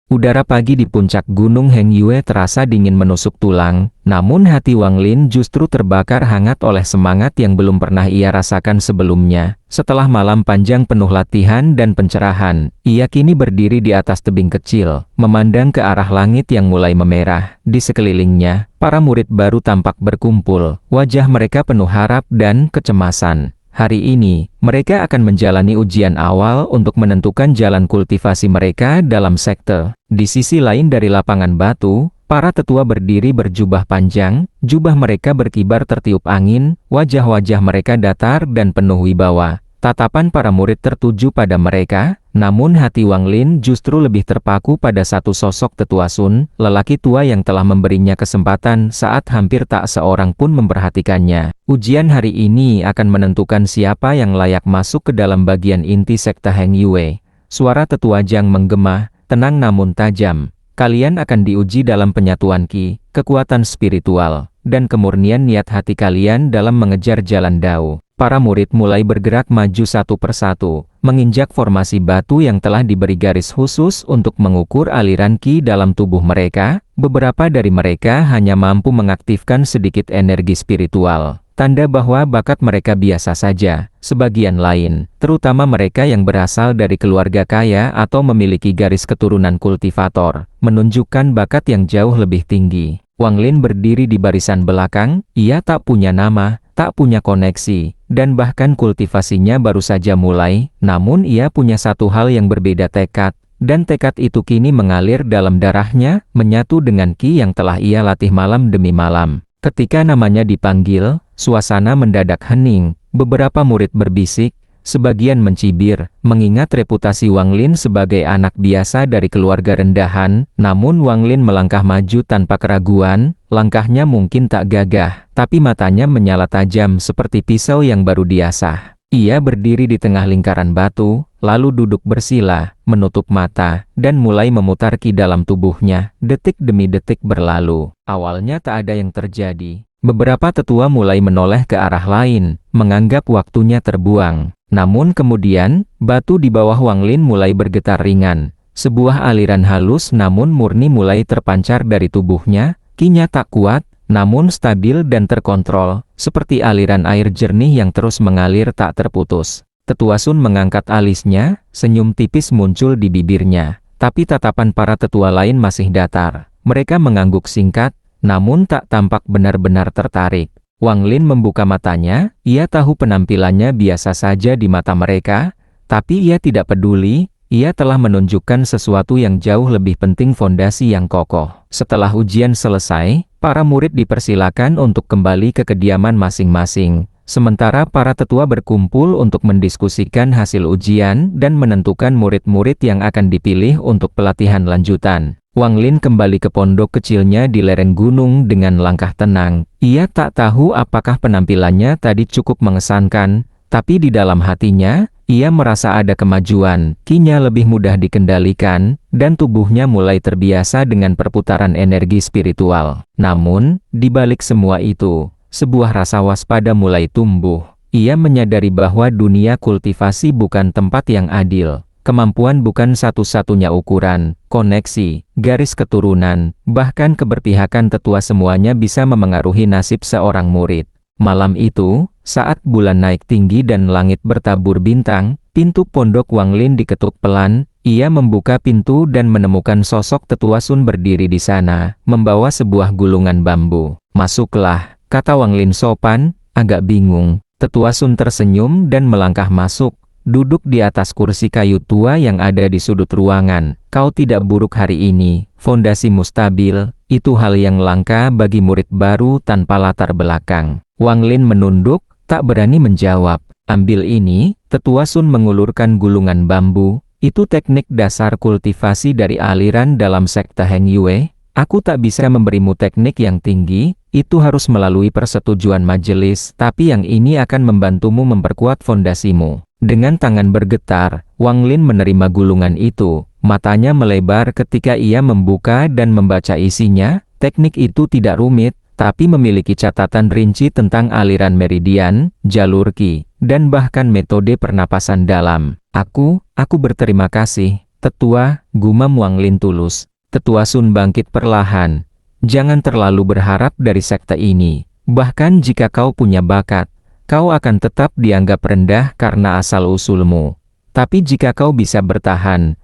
Udara pagi di puncak Gunung Hengyue terasa dingin menusuk tulang, namun hati Wang Lin justru terbakar hangat oleh semangat yang belum pernah ia rasakan sebelumnya. Setelah malam panjang penuh latihan dan pencerahan, ia kini berdiri di atas tebing kecil, memandang ke arah langit yang mulai memerah. Di sekelilingnya, para murid baru tampak berkumpul, wajah mereka penuh harap dan kecemasan. Hari ini, mereka akan menjalani ujian awal untuk menentukan jalan kultivasi mereka dalam sekte. Di sisi lain dari lapangan batu, para tetua berdiri berjubah panjang, jubah mereka berkibar tertiup angin, wajah-wajah mereka datar dan penuh wibawa. Tatapan para murid tertuju pada mereka, namun hati Wang Lin justru lebih terpaku pada satu sosok tetua Sun, lelaki tua yang telah memberinya kesempatan saat hampir tak seorang pun memperhatikannya. Ujian hari ini akan menentukan siapa yang layak masuk ke dalam bagian inti sekte Hengyue. Suara tetua Zhang menggema, tenang namun tajam. Kalian akan diuji dalam penyatuan Qi, kekuatan spiritual, dan kemurnian niat hati kalian dalam mengejar jalan Dao. Para murid mulai bergerak maju satu persatu, menginjak formasi batu yang telah diberi garis khusus untuk mengukur aliran Qi dalam tubuh mereka. Beberapa dari mereka hanya mampu mengaktifkan sedikit energi spiritual, tanda bahwa bakat mereka biasa saja. Sebagian lain, terutama mereka yang berasal dari keluarga kaya atau memiliki garis keturunan kultivator, menunjukkan bakat yang jauh lebih tinggi. Wang Lin berdiri di barisan belakang, ia tak punya nama, tak punya koneksi, dan bahkan kultivasinya baru saja mulai, namun ia punya satu hal yang berbeda, tekad, dan tekad itu kini mengalir dalam darahnya, menyatu dengan Qi yang telah ia latih malam demi malam. Ketika namanya dipanggil, suasana mendadak hening, beberapa murid berbisik, sebagian mencibir, mengingat reputasi Wang Lin sebagai anak biasa dari keluarga rendahan. Namun Wang Lin melangkah maju tanpa keraguan, langkahnya mungkin tak gagah, tapi matanya menyala tajam seperti pisau yang baru diasah. Ia berdiri di tengah lingkaran batu, lalu duduk bersila, menutup mata, dan mulai memutar Qi dalam tubuhnya. Detik demi detik berlalu. Awalnya tak ada yang terjadi. Beberapa tetua mulai menoleh ke arah lain, menganggap waktunya terbuang. Namun kemudian, batu di bawah Wang Lin mulai bergetar ringan. Sebuah aliran halus namun murni mulai terpancar dari tubuhnya. Qi-nya tak kuat, namun stabil dan terkontrol, seperti aliran air jernih yang terus mengalir tak terputus. Tetua Sun mengangkat alisnya, senyum tipis muncul di bibirnya. Tapi tatapan para tetua lain masih datar. Mereka mengangguk singkat, namun tak tampak benar-benar tertarik. Wang Lin membuka matanya, ia tahu penampilannya biasa saja di mata mereka, tapi ia tidak peduli, ia telah menunjukkan sesuatu yang jauh lebih penting, fondasi yang kokoh. Setelah ujian selesai, para murid dipersilakan untuk kembali ke kediaman masing-masing, sementara para tetua berkumpul untuk mendiskusikan hasil ujian dan menentukan murid-murid yang akan dipilih untuk pelatihan lanjutan. Wang Lin kembali ke pondok kecilnya di lereng gunung dengan langkah tenang. Ia tak tahu apakah penampilannya tadi cukup mengesankan, tapi di dalam hatinya, ia merasa ada kemajuan. Qi-nya lebih mudah dikendalikan, dan tubuhnya mulai terbiasa dengan perputaran energi spiritual. Namun, di balik semua itu, sebuah rasa waspada mulai tumbuh. Ia menyadari bahwa dunia kultivasi bukan tempat yang adil. Kemampuan bukan satu-satunya ukuran, koneksi, garis keturunan, bahkan keberpihakan tetua semuanya bisa memengaruhi nasib seorang murid. Malam itu, saat bulan naik tinggi dan langit bertabur bintang, pintu pondok Wang Lin diketuk pelan. Ia membuka pintu dan menemukan sosok tetua Sun berdiri di sana, membawa sebuah gulungan bambu. "Masuklah," kata Wang Lin sopan, agak bingung. Tetua Sun tersenyum dan melangkah masuk. Duduk di atas kursi kayu tua yang ada di sudut ruangan. "Kau tidak buruk hari ini, fondasimu stabil, itu hal yang langka bagi murid baru tanpa latar belakang." Wang Lin menunduk, tak berani menjawab. "Ambil ini." Tetua Sun mengulurkan gulungan bambu. "Itu teknik dasar kultivasi dari aliran dalam sekte Hengyue. Aku tak bisa memberimu teknik yang tinggi, itu harus melalui persetujuan majelis, tapi yang ini akan membantumu memperkuat fondasimu." Dengan tangan bergetar, Wang Lin menerima gulungan itu. Matanya melebar ketika ia membuka dan membaca isinya. Teknik itu tidak rumit, tapi memiliki catatan rinci tentang aliran meridian, jalur Qi, dan bahkan metode pernapasan dalam. Aku berterima kasih, Tetua," gumam Wang Lin tulus. Tetua Sun bangkit perlahan. Jangan terlalu berharap dari sekte ini. Bahkan jika kau punya bakat, kau akan tetap dianggap rendah karena asal-usulmu. Tapi jika kau bisa bertahan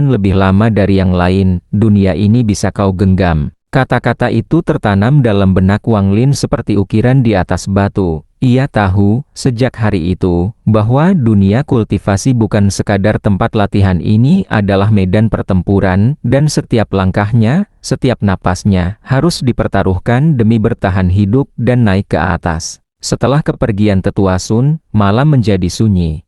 lebih lama dari yang lain, dunia ini bisa kau genggam. Kata-kata itu tertanam dalam benak Wang Lin seperti ukiran di atas batu. Ia tahu, sejak hari itu, bahwa dunia kultivasi bukan sekadar tempat latihan, ini adalah medan pertempuran, dan setiap langkahnya, setiap napasnya, harus dipertaruhkan demi bertahan hidup dan naik ke atas. Setelah kepergian Tetua Sun, malam menjadi sunyi.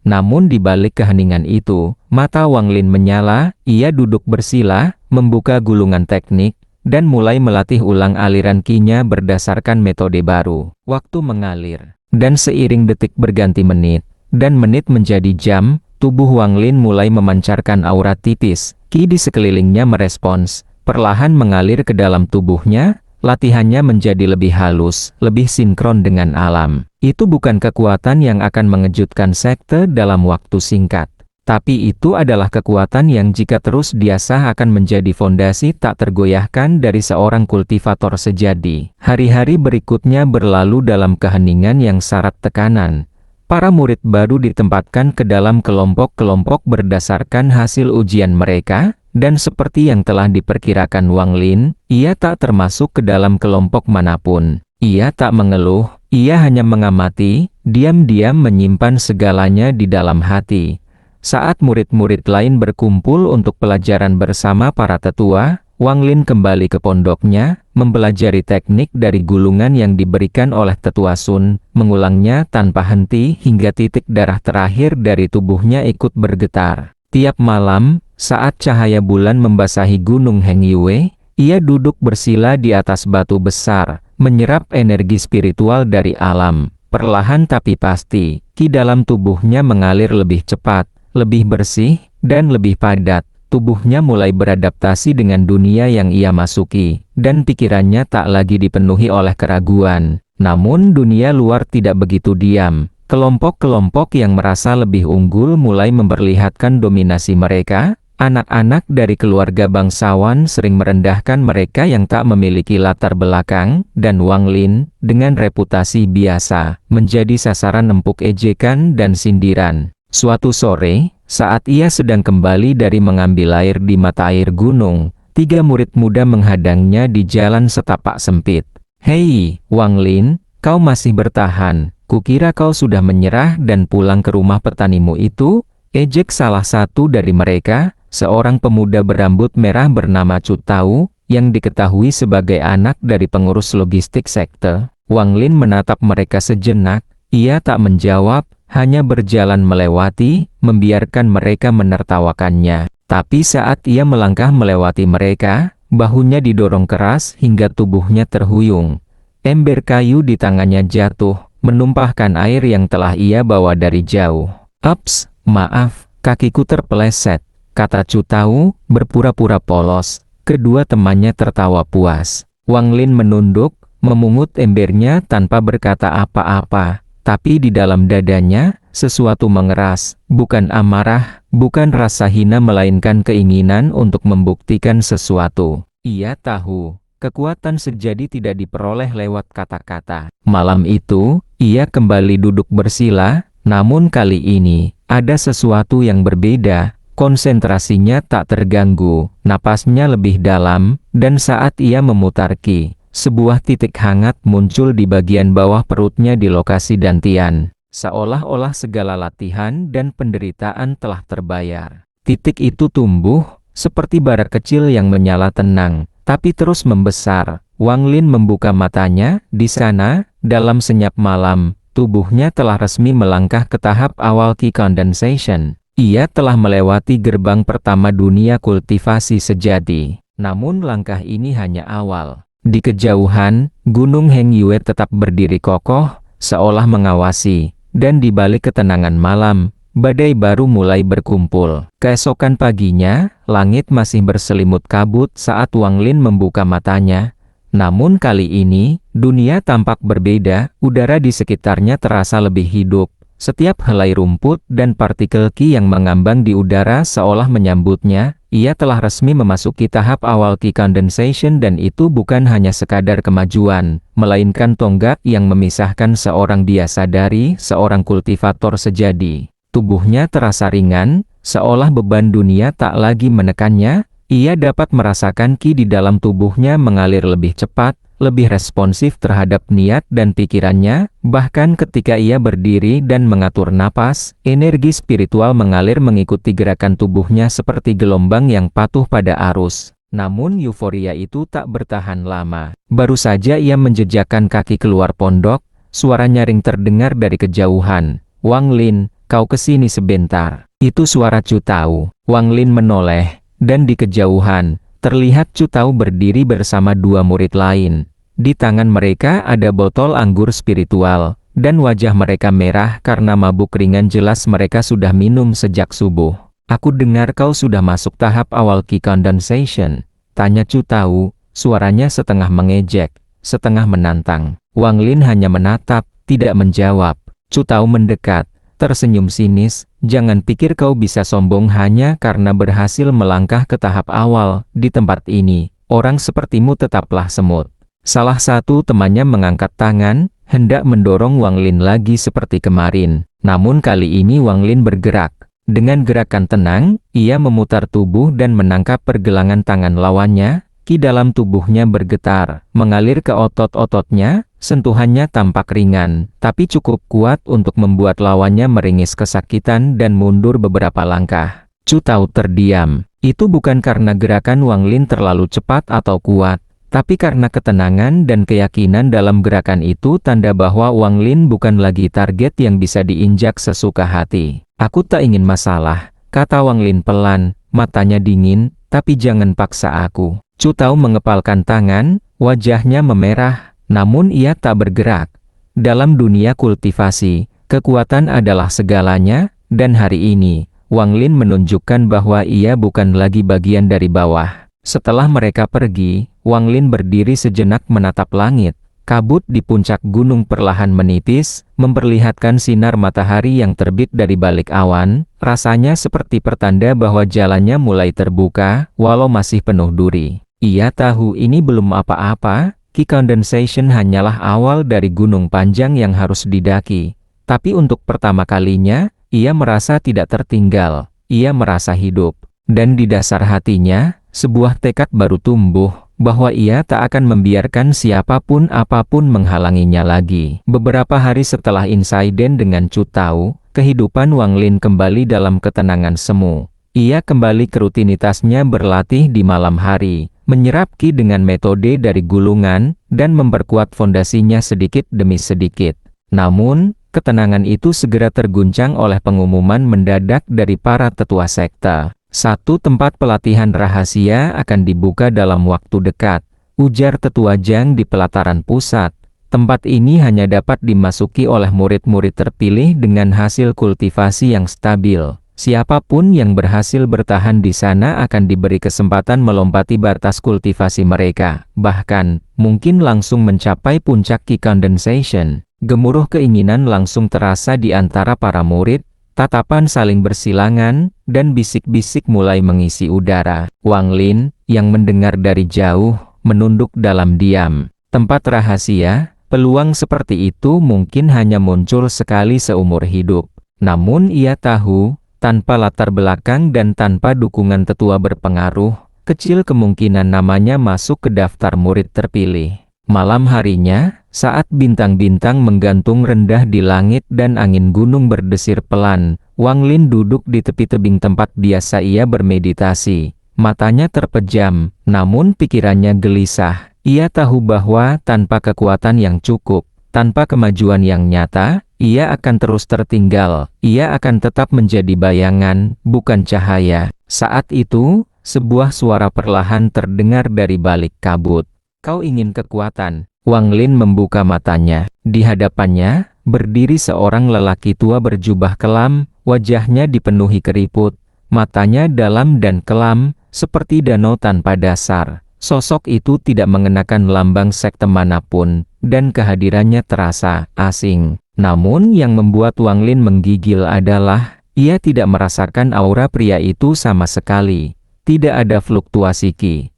Namun di balik keheningan itu, mata Wang Lin menyala, ia duduk bersila, membuka gulungan teknik, dan mulai melatih ulang aliran Qi-nya berdasarkan metode baru. Waktu mengalir, dan seiring detik berganti menit, dan menit menjadi jam, tubuh Wang Lin mulai memancarkan aura tipis. Qi di sekelilingnya merespons, perlahan mengalir ke dalam tubuhnya, latihannya menjadi lebih halus, lebih sinkron dengan alam. Itu bukan kekuatan yang akan mengejutkan sekte dalam waktu singkat. Tapi itu adalah kekuatan yang jika terus diasah akan menjadi fondasi tak tergoyahkan dari seorang kultivator sejati. Hari-hari berikutnya berlalu dalam keheningan yang syarat tekanan. Para murid baru ditempatkan ke dalam kelompok-kelompok berdasarkan hasil ujian mereka, dan seperti yang telah diperkirakan Wang Lin, ia tak termasuk ke dalam kelompok manapun. Ia tak mengeluh, ia hanya mengamati, diam-diam menyimpan segalanya di dalam hati. Saat murid-murid lain berkumpul untuk pelajaran bersama para tetua, Wang Lin kembali ke pondoknya, mempelajari teknik dari gulungan yang diberikan oleh Tetua Sun, mengulangnya tanpa henti hingga titik darah terakhir dari tubuhnya ikut bergetar. Tiap malam, saat cahaya bulan membasahi Gunung Heng Yue, ia duduk bersila di atas batu besar, menyerap energi spiritual dari alam. Perlahan tapi pasti, Qi dalam tubuhnya mengalir lebih cepat, lebih bersih, dan lebih padat. Tubuhnya mulai beradaptasi dengan dunia yang ia masuki, dan pikirannya tak lagi dipenuhi oleh keraguan. Namun dunia luar tidak begitu diam. Kelompok-kelompok yang merasa lebih unggul mulai memperlihatkan dominasi mereka. Anak-anak dari keluarga bangsawan sering merendahkan mereka yang tak memiliki latar belakang, dan Wang Lin, dengan reputasi biasa, menjadi sasaran empuk ejekan dan sindiran. Suatu sore, saat ia sedang kembali dari mengambil air di mata air gunung, 3 murid muda menghadangnya di jalan setapak sempit. "Hei, Wang Lin, kau masih bertahan. Kukira kau sudah menyerah dan pulang ke rumah petanimu itu," ejek salah satu dari mereka, seorang pemuda berambut merah bernama Chu Tao, yang diketahui sebagai anak dari pengurus logistik sekte. Wang Lin menatap mereka sejenak, ia tak menjawab, hanya berjalan melewati, membiarkan mereka menertawakannya. Tapi saat ia melangkah melewati mereka, bahunya didorong keras hingga tubuhnya terhuyung. Ember kayu di tangannya jatuh, menumpahkan air yang telah ia bawa dari jauh. "Ups, maaf, kakiku terpeleset," kata Chu Tao, berpura-pura polos. Kedua temannya tertawa puas. Wang Lin menunduk, memungut embernya tanpa berkata apa-apa. Tapi di dalam dadanya, sesuatu mengeras, bukan amarah, bukan rasa hina melainkan keinginan untuk membuktikan sesuatu. Ia tahu, kekuatan sejati tidak diperoleh lewat kata-kata. Malam itu, ia kembali duduk bersila, namun kali ini, ada sesuatu yang berbeda. Konsentrasinya tak terganggu, napasnya lebih dalam, dan saat ia memutar Qi, sebuah titik hangat muncul di bagian bawah perutnya di lokasi dantian. Seolah-olah segala latihan dan penderitaan telah terbayar. Titik itu tumbuh, seperti bara kecil yang menyala tenang, tapi terus membesar. Wang Lin membuka matanya, di sana, dalam senyap malam, tubuhnya telah resmi melangkah ke tahap awal Qi condensation. Ia telah melewati gerbang pertama dunia kultivasi sejati. Namun langkah ini hanya awal. Di kejauhan, Gunung Heng Yue tetap berdiri kokoh, seolah mengawasi, dan di balik ketenangan malam, badai baru mulai berkumpul. Keesokan paginya, langit masih berselimut kabut saat Wang Lin membuka matanya. Namun kali ini, dunia tampak berbeda, udara di sekitarnya terasa lebih hidup. Setiap helai rumput dan partikel Qi yang mengambang di udara seolah menyambutnya. ia telah resmi memasuki tahap awal Qi Condensation dan itu bukan hanya sekadar kemajuan, melainkan tonggak yang memisahkan seorang biasa dari seorang kultivator sejati. Tubuhnya terasa ringan, seolah beban dunia tak lagi menekannya. Ia dapat merasakan Qi di dalam tubuhnya mengalir lebih cepat, lebih responsif terhadap niat dan pikirannya, bahkan ketika ia berdiri dan mengatur napas, energi spiritual mengalir mengikuti gerakan tubuhnya seperti gelombang yang patuh pada arus. Namun euforia itu tak bertahan lama. Baru saja ia menjejakkan kaki keluar pondok, suara nyaring terdengar dari kejauhan. "Wang Lin, kau kesini sebentar." Itu suara Chu Tao. Wang Lin menoleh, dan di kejauhan, terlihat Chu Tao berdiri bersama dua murid lain. Di tangan mereka ada botol anggur spiritual, dan wajah mereka merah karena mabuk ringan, jelas mereka sudah minum sejak subuh. "Aku dengar kau sudah masuk tahap awal Qi Condensation," tanya Chu Tao, suaranya setengah mengejek, setengah menantang. Wang Lin hanya menatap, tidak menjawab. Chu Tao mendekat, tersenyum sinis, "Jangan pikir kau bisa sombong hanya karena berhasil melangkah ke tahap awal. Di tempat ini, orang sepertimu tetaplah semut." Salah satu temannya mengangkat tangan, hendak mendorong Wang Lin lagi seperti kemarin. Namun kali ini Wang Lin bergerak. Dengan gerakan tenang, ia memutar tubuh dan menangkap pergelangan tangan lawannya. Qi dalam tubuhnya bergetar, mengalir ke otot-ototnya. Sentuhannya tampak ringan, tapi cukup kuat untuk membuat lawannya meringis kesakitan dan mundur beberapa langkah. Chu Tao terdiam. Itu bukan karena gerakan Wang Lin terlalu cepat atau kuat, tapi karena ketenangan dan keyakinan dalam gerakan itu, tanda bahwa Wang Lin bukan lagi target yang bisa diinjak sesuka hati. "Aku tak ingin masalah," kata Wang Lin pelan, matanya dingin, "tapi jangan paksa aku." Chu Tao mengepalkan tangan, wajahnya memerah, namun ia tak bergerak. Dalam dunia kultivasi, kekuatan adalah segalanya, dan hari ini, Wang Lin menunjukkan bahwa ia bukan lagi bagian dari bawah. Setelah mereka pergi, Wang Lin berdiri sejenak menatap langit. Kabut di puncak gunung perlahan menitis, memperlihatkan sinar matahari yang terbit dari balik awan. Rasanya seperti pertanda bahwa jalannya mulai terbuka, walau masih penuh duri. Ia tahu ini belum apa-apa, Qi Condensation hanyalah awal dari gunung panjang yang harus didaki. Tapi untuk pertama kalinya, ia merasa tidak tertinggal, ia merasa hidup. Dan di dasar hatinya, sebuah tekad baru tumbuh, bahwa ia tak akan membiarkan siapapun apapun menghalanginya lagi. Beberapa hari setelah insiden dengan Chu Tao, kehidupan Wang Lin kembali dalam ketenangan semu. Ia kembali ke rutinitasnya berlatih di malam hari, menyerap Qi dengan metode dari gulungan, dan memperkuat fondasinya sedikit demi sedikit. Namun, ketenangan itu segera terguncang oleh pengumuman mendadak dari para tetua sekte. "Satu tempat pelatihan rahasia akan dibuka dalam waktu dekat," ujar Tetua Zhang di pelataran pusat. "Tempat ini hanya dapat dimasuki oleh murid-murid terpilih dengan hasil kultivasi yang stabil. Siapapun yang berhasil bertahan di sana akan diberi kesempatan melompati batas kultivasi mereka, bahkan mungkin langsung mencapai puncak Qi Condensation." Gemuruh keinginan langsung terasa di antara para murid. Tatapan saling bersilangan, dan bisik-bisik mulai mengisi udara. Wang Lin, yang mendengar dari jauh, menunduk dalam diam. Tempat rahasia, peluang seperti itu mungkin hanya muncul sekali seumur hidup. Namun ia tahu, tanpa latar belakang dan tanpa dukungan tetua berpengaruh, kecil kemungkinan namanya masuk ke daftar murid terpilih. Malam harinya, saat bintang-bintang menggantung rendah di langit dan angin gunung berdesir pelan, Wang Lin duduk di tepi tebing tempat biasa ia bermeditasi. Matanya terpejam, namun pikirannya gelisah. Ia tahu bahwa tanpa kekuatan yang cukup, tanpa kemajuan yang nyata, ia akan terus tertinggal. Ia akan tetap menjadi bayangan, bukan cahaya. Saat itu, sebuah suara perlahan terdengar dari balik kabut. "Kau ingin kekuatan?" Wang Lin membuka matanya. Di hadapannya, berdiri seorang lelaki tua berjubah kelam, wajahnya dipenuhi keriput, matanya dalam dan kelam, seperti danau tanpa dasar. Sosok itu tidak mengenakan lambang sekte manapun, dan kehadirannya terasa asing. Namun yang membuat Wang Lin menggigil adalah, ia tidak merasakan aura pria itu sama sekali. Tidak ada fluktuasi ki.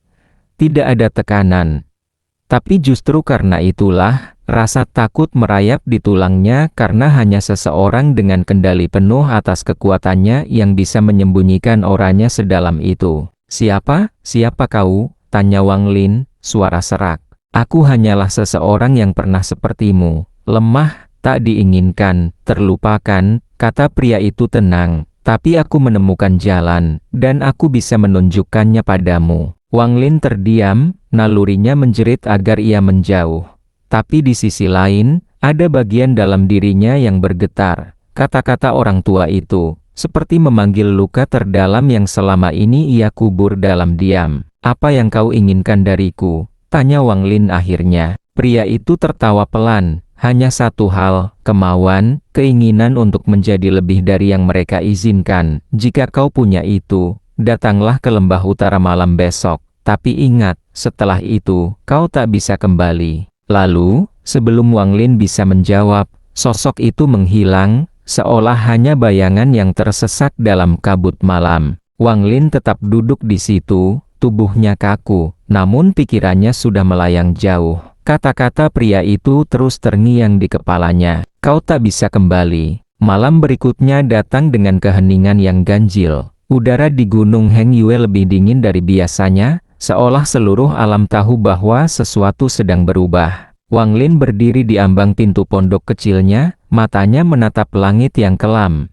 Tidak ada tekanan. Tapi justru karena itulah, rasa takut merayap di tulangnya karena hanya seseorang dengan kendali penuh atas kekuatannya yang bisa menyembunyikan auranya sedalam itu. Siapa? Siapa kau? Tanya Wang Lin, suara serak. Aku hanyalah seseorang yang pernah sepertimu, lemah, tak diinginkan, terlupakan, kata pria itu tenang. Tapi aku menemukan jalan, dan aku bisa menunjukkannya padamu. Wang Lin terdiam, nalurinya menjerit agar ia menjauh. Tapi di sisi lain, ada bagian dalam dirinya yang bergetar. Kata-kata orang tua itu, seperti memanggil luka terdalam yang selama ini ia kubur dalam diam. Apa yang kau inginkan dariku? Tanya Wang Lin akhirnya. Pria itu tertawa pelan. Hanya satu hal, kemauan, keinginan untuk menjadi lebih dari yang mereka izinkan. Jika kau punya itu, datanglah ke lembah utara malam besok. Tapi ingat, setelah itu, kau tak bisa kembali. Lalu, sebelum Wang Lin bisa menjawab, sosok itu menghilang, seolah hanya bayangan yang tersesat dalam kabut malam. Wang Lin tetap duduk di situ, tubuhnya kaku, namun pikirannya sudah melayang jauh. Kata-kata pria itu terus terngiang di kepalanya. Kau tak bisa kembali. Malam berikutnya datang dengan keheningan yang ganjil. Udara di Gunung Heng Yue lebih dingin dari biasanya, seolah seluruh alam tahu bahwa sesuatu sedang berubah. Wang Lin berdiri di ambang pintu pondok kecilnya, matanya menatap langit yang kelam.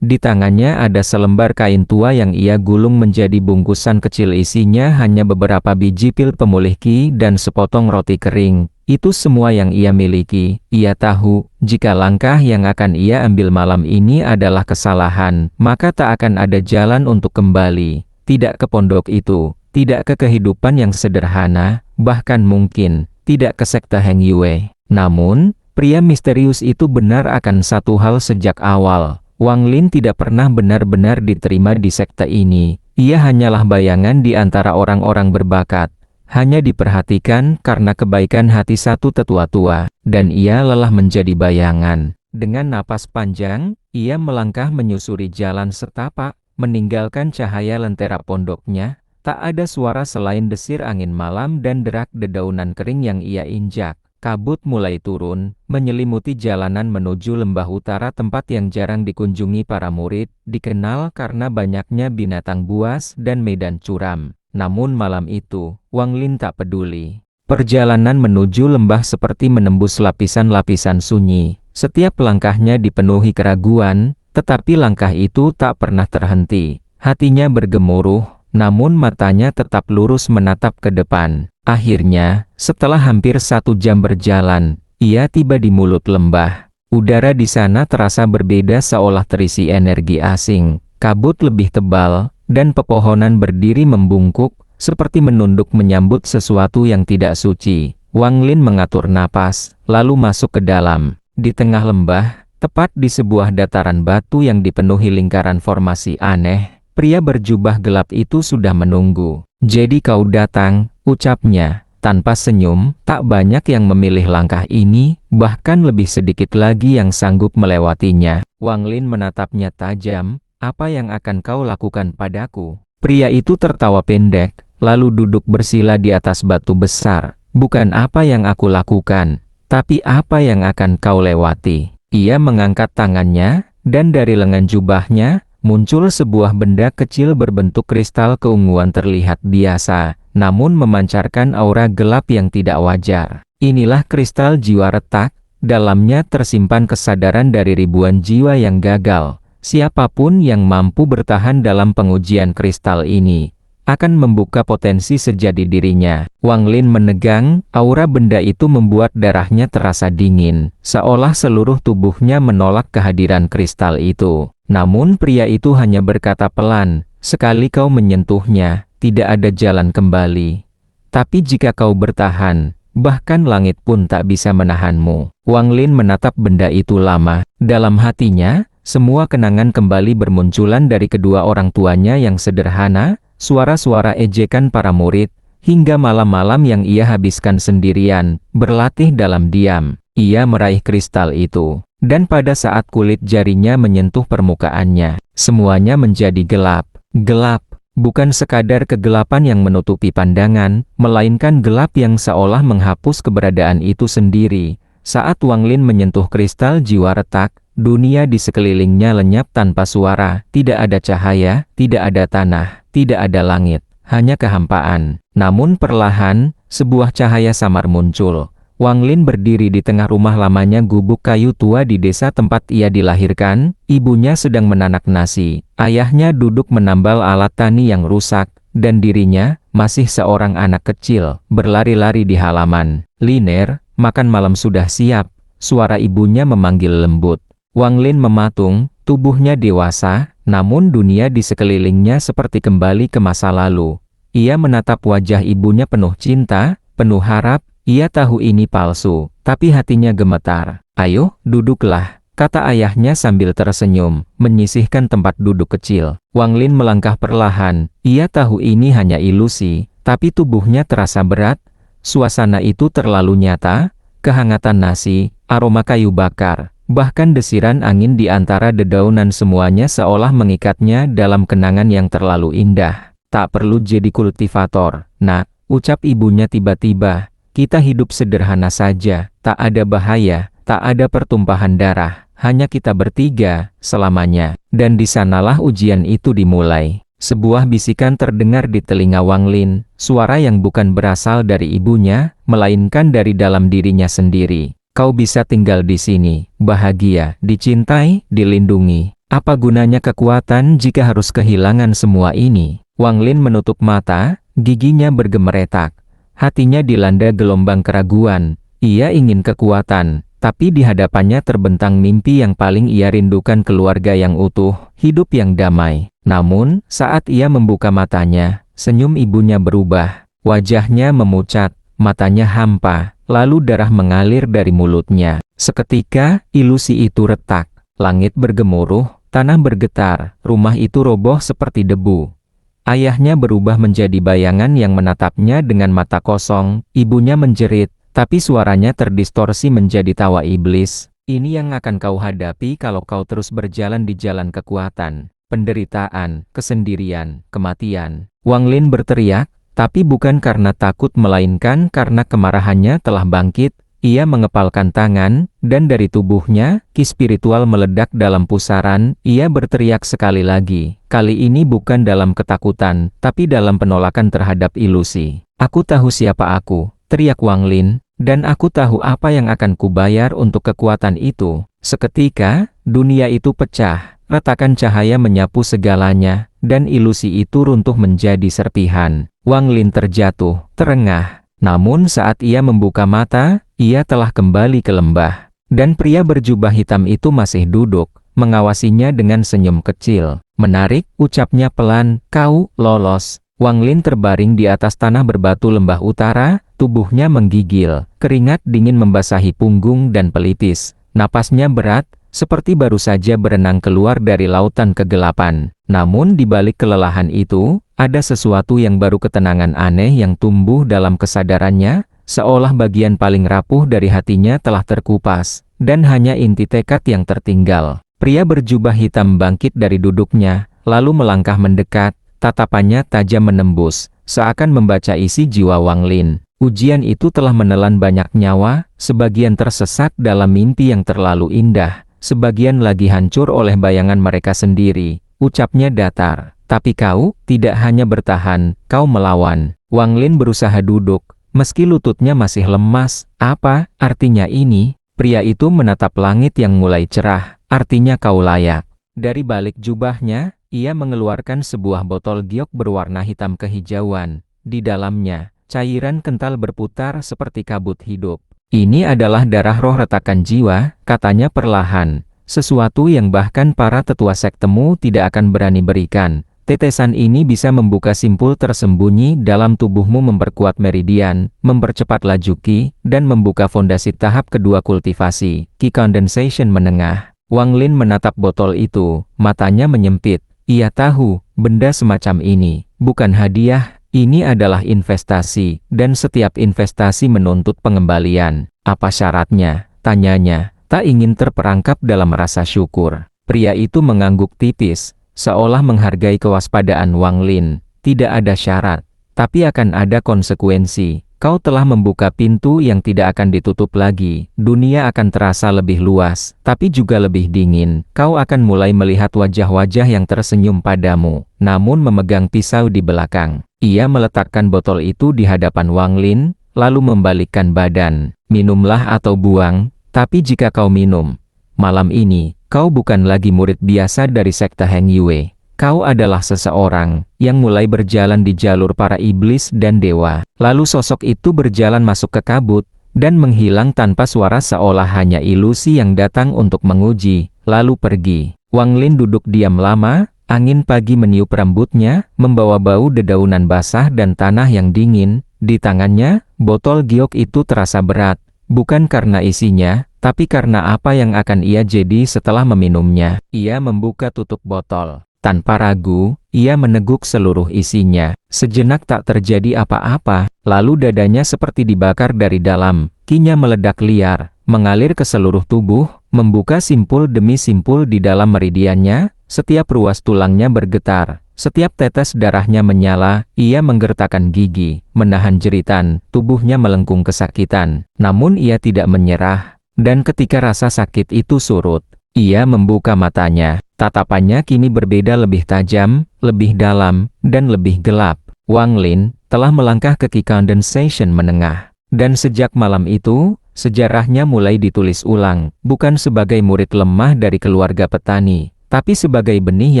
Di tangannya ada selembar kain tua yang ia gulung menjadi bungkusan kecil, isinya hanya beberapa biji pil pemulih ki dan sepotong roti kering. Itu semua yang ia miliki. Ia tahu, jika langkah yang akan ia ambil malam ini adalah kesalahan, maka tak akan ada jalan untuk kembali. Tidak ke pondok itu, tidak ke kehidupan yang sederhana, bahkan mungkin, tidak ke sekte Heng Yue. Namun, pria misterius itu benar akan satu hal sejak awal. Wang Lin tidak pernah benar-benar diterima di sekte ini. Ia hanyalah bayangan di antara orang-orang berbakat. Hanya diperhatikan karena kebaikan hati satu tetua tua, dan ia lelah menjadi bayangan. Dengan napas panjang, ia melangkah menyusuri jalan setapak, meninggalkan cahaya lentera pondoknya. Tak ada suara selain desir angin malam dan derak dedaunan kering yang ia injak. Kabut mulai turun, menyelimuti jalanan menuju lembah utara, tempat yang jarang dikunjungi para murid, dikenal karena banyaknya binatang buas dan medan curam. Namun malam itu, Wang Lin tak peduli. Perjalanan menuju lembah seperti menembus lapisan-lapisan sunyi. Setiap langkahnya dipenuhi keraguan, tetapi langkah itu tak pernah terhenti. Hatinya bergemuruh, namun matanya tetap lurus menatap ke depan. Akhirnya, setelah hampir 1 jam berjalan, ia tiba di mulut lembah. Udara di sana terasa berbeda, seolah terisi energi asing. Kabut lebih tebal, dan pepohonan berdiri membungkuk, seperti menunduk menyambut sesuatu yang tidak suci. Wang Lin mengatur napas, lalu masuk ke dalam. Di tengah lembah, tepat di sebuah dataran batu yang dipenuhi lingkaran formasi aneh, pria berjubah gelap itu sudah menunggu. Jadi kau datang, ucapnya, tanpa senyum. Tak banyak yang memilih langkah ini, bahkan lebih sedikit lagi yang sanggup melewatinya. Wang Lin menatapnya tajam. Apa yang akan kau lakukan padaku? Pria itu tertawa pendek, lalu duduk bersila di atas batu besar. Bukan apa yang aku lakukan, tapi apa yang akan kau lewati. Ia mengangkat tangannya, dan dari lengan jubahnya, muncul sebuah benda kecil berbentuk kristal keunguan terlihat biasa, namun memancarkan aura gelap yang tidak wajar. Inilah kristal jiwa retak, dalamnya tersimpan kesadaran dari ribuan jiwa yang gagal. Siapapun yang mampu bertahan dalam pengujian kristal ini, akan membuka potensi sejati dirinya. Wang Lin menegang, aura benda itu membuat darahnya terasa dingin, seolah seluruh tubuhnya menolak kehadiran kristal itu. Namun pria itu hanya berkata pelan, sekali kau menyentuhnya, tidak ada jalan kembali. Tapi jika kau bertahan, bahkan langit pun tak bisa menahanmu. Wang Lin menatap benda itu lama. Dalam hatinya, semua kenangan kembali bermunculan dari kedua orang tuanya yang sederhana, suara-suara ejekan para murid, hingga malam-malam yang ia habiskan sendirian, berlatih dalam diam. Ia meraih kristal itu. Dan pada saat kulit jarinya menyentuh permukaannya, semuanya menjadi gelap. Gelap, Bukan sekadar kegelapan yang menutupi pandangan, melainkan gelap yang seolah menghapus keberadaan itu sendiri. Saat Wang Lin menyentuh kristal jiwa retak, dunia di sekelilingnya lenyap tanpa suara, tidak ada cahaya, tidak ada tanah, tidak ada langit, hanya kehampaan. Namun perlahan, sebuah cahaya samar muncul. Wang Lin berdiri di tengah rumah lamanya gubuk kayu tua di desa tempat ia dilahirkan. Ibunya sedang menanak nasi, ayahnya duduk menambal alat tani yang rusak, dan dirinya, masih seorang anak kecil, berlari-lari di halaman. "Liner, makan malam sudah siap," suara ibunya memanggil lembut. Wang Lin mematung, tubuhnya dewasa, namun dunia di sekelilingnya seperti kembali ke masa lalu. Ia menatap wajah ibunya penuh cinta, penuh harap. Ia tahu ini palsu, tapi hatinya gemetar. "Ayo, duduklah," kata ayahnya sambil tersenyum, menyisihkan tempat duduk kecil. Wang Lin melangkah perlahan. Ia tahu ini hanya ilusi, tapi tubuhnya terasa berat. Suasana itu terlalu nyata, kehangatan nasi, aroma kayu bakar, bahkan desiran angin di antara dedaunan semuanya seolah mengikatnya dalam kenangan yang terlalu indah. "Tak perlu jadi kultivator, Nak," ucap ibunya tiba-tiba. "Kita hidup sederhana saja, tak ada bahaya, tak ada pertumpahan darah, hanya kita bertiga, selamanya." Dan di sanalah ujian itu dimulai. Sebuah bisikan terdengar di telinga Wang Lin, suara yang bukan berasal dari ibunya, melainkan dari dalam dirinya sendiri. "Kau bisa tinggal di sini, bahagia, dicintai, dilindungi. Apa gunanya kekuatan jika harus kehilangan semua ini?" Wang Lin menutup mata, giginya bergemeretak. Hatinya dilanda gelombang keraguan. Ia ingin kekuatan, tapi di hadapannya terbentang mimpi yang paling ia rindukan, keluarga yang utuh, hidup yang damai. Namun, saat ia membuka matanya, senyum ibunya berubah. Wajahnya memucat, matanya hampa, lalu darah mengalir dari mulutnya. Seketika, ilusi itu retak. Langit bergemuruh, tanah bergetar, rumah itu roboh seperti debu. Ayahnya berubah menjadi bayangan yang menatapnya dengan mata kosong. Ibunya menjerit, tapi suaranya terdistorsi menjadi tawa iblis. "Ini yang akan kau hadapi kalau kau terus berjalan di jalan kekuatan, penderitaan, kesendirian, kematian." Wang Lin berteriak, tapi bukan karena takut melainkan karena kemarahannya telah bangkit. Ia mengepalkan tangan, dan dari tubuhnya, ki spiritual meledak dalam pusaran. Ia berteriak sekali lagi, kali ini bukan dalam ketakutan, tapi dalam penolakan terhadap ilusi. "Aku tahu siapa aku," teriak Wang Lin, "dan aku tahu apa yang akan kubayar untuk kekuatan itu." Seketika, dunia itu pecah, retakan cahaya menyapu segalanya, dan ilusi itu runtuh menjadi serpihan. Wang Lin terjatuh, terengah. Namun saat ia membuka mata, ia telah kembali ke lembah. Dan pria berjubah hitam itu masih duduk, mengawasinya dengan senyum kecil. "Menarik," ucapnya pelan, "kau lolos." Wang Lin terbaring di atas tanah berbatu lembah utara, tubuhnya menggigil, keringat dingin membasahi punggung dan pelipis. Napasnya berat, seperti baru saja berenang keluar dari lautan kegelapan. Namun di balik kelelahan itu, ada sesuatu yang baru, ketenangan aneh yang tumbuh dalam kesadarannya, seolah bagian paling rapuh dari hatinya telah terkupas, dan hanya inti tekad yang tertinggal. Pria berjubah hitam bangkit dari duduknya, lalu melangkah mendekat, tatapannya tajam menembus, seakan membaca isi jiwa Wang Lin. Ujian itu telah menelan banyak nyawa, sebagian tersesat dalam mimpi yang terlalu indah, sebagian lagi hancur oleh bayangan mereka sendiri. Ucapnya datar, "Tapi kau tidak hanya bertahan, kau melawan." Wang Lin berusaha duduk, meski lututnya masih lemas. "Apa artinya ini?" Pria itu menatap langit yang mulai cerah. "Artinya kau layak." Dari balik jubahnya, ia mengeluarkan sebuah botol giok berwarna hitam kehijauan. Di dalamnya, cairan kental berputar seperti kabut hidup. "Ini adalah darah roh retakan jiwa," katanya perlahan. "Sesuatu yang bahkan para tetua sektemu tidak akan berani berikan. Tetesan ini bisa membuka simpul tersembunyi dalam tubuhmu, memperkuat meridian, mempercepat laju ki, dan membuka fondasi tahap kedua kultivasi, ki condensation menengah." Wang Lin menatap botol itu, matanya menyempit. Ia tahu, benda semacam ini bukan hadiah, ini adalah investasi, dan setiap investasi menuntut pengembalian. "Apa syaratnya?" tanyanya, tak ingin terperangkap dalam rasa syukur. Pria itu mengangguk tipis, seolah menghargai kewaspadaan Wang Lin. tidak ada syarat, tapi akan ada konsekuensi. Kau telah membuka pintu yang tidak akan ditutup lagi. Dunia akan terasa lebih luas, tapi juga lebih dingin. Kau akan mulai melihat wajah-wajah yang tersenyum padamu, namun memegang pisau di belakang. Ia meletakkan botol itu di hadapan Wang Lin, lalu membalikkan badan. Minumlah atau buang, tapi jika kau minum, malam ini, kau bukan lagi murid biasa dari sekte Heng Yue. Kau adalah seseorang yang mulai berjalan di jalur para iblis dan dewa. Lalu sosok itu berjalan masuk ke kabut, dan menghilang tanpa suara seolah hanya ilusi yang datang untuk menguji, lalu pergi. Wang Lin duduk diam lama, angin pagi meniup rambutnya, membawa bau dedaunan basah dan tanah yang dingin. Di tangannya, botol giok itu terasa berat, bukan karena isinya, tapi karena apa yang akan ia jadi setelah meminumnya. Ia membuka tutup botol. Tanpa ragu, ia meneguk seluruh isinya. Sejenak tak terjadi apa-apa, lalu dadanya seperti dibakar dari dalam. Kinya meledak liar, mengalir ke seluruh tubuh, membuka simpul demi simpul di dalam meridiannya. Setiap ruas tulangnya bergetar, setiap tetes darahnya menyala. Ia menggertakkan gigi, menahan jeritan, tubuhnya melengkung kesakitan. Namun ia tidak menyerah, dan ketika rasa sakit itu surut, ia membuka matanya. Tatapannya kini berbeda, lebih tajam, lebih dalam, dan lebih gelap. Wang Lin telah melangkah ke Qi Condensation menengah. Dan sejak malam itu, sejarahnya mulai ditulis ulang, bukan sebagai murid lemah dari keluarga petani, tapi sebagai benih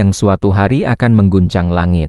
yang suatu hari akan mengguncang langit.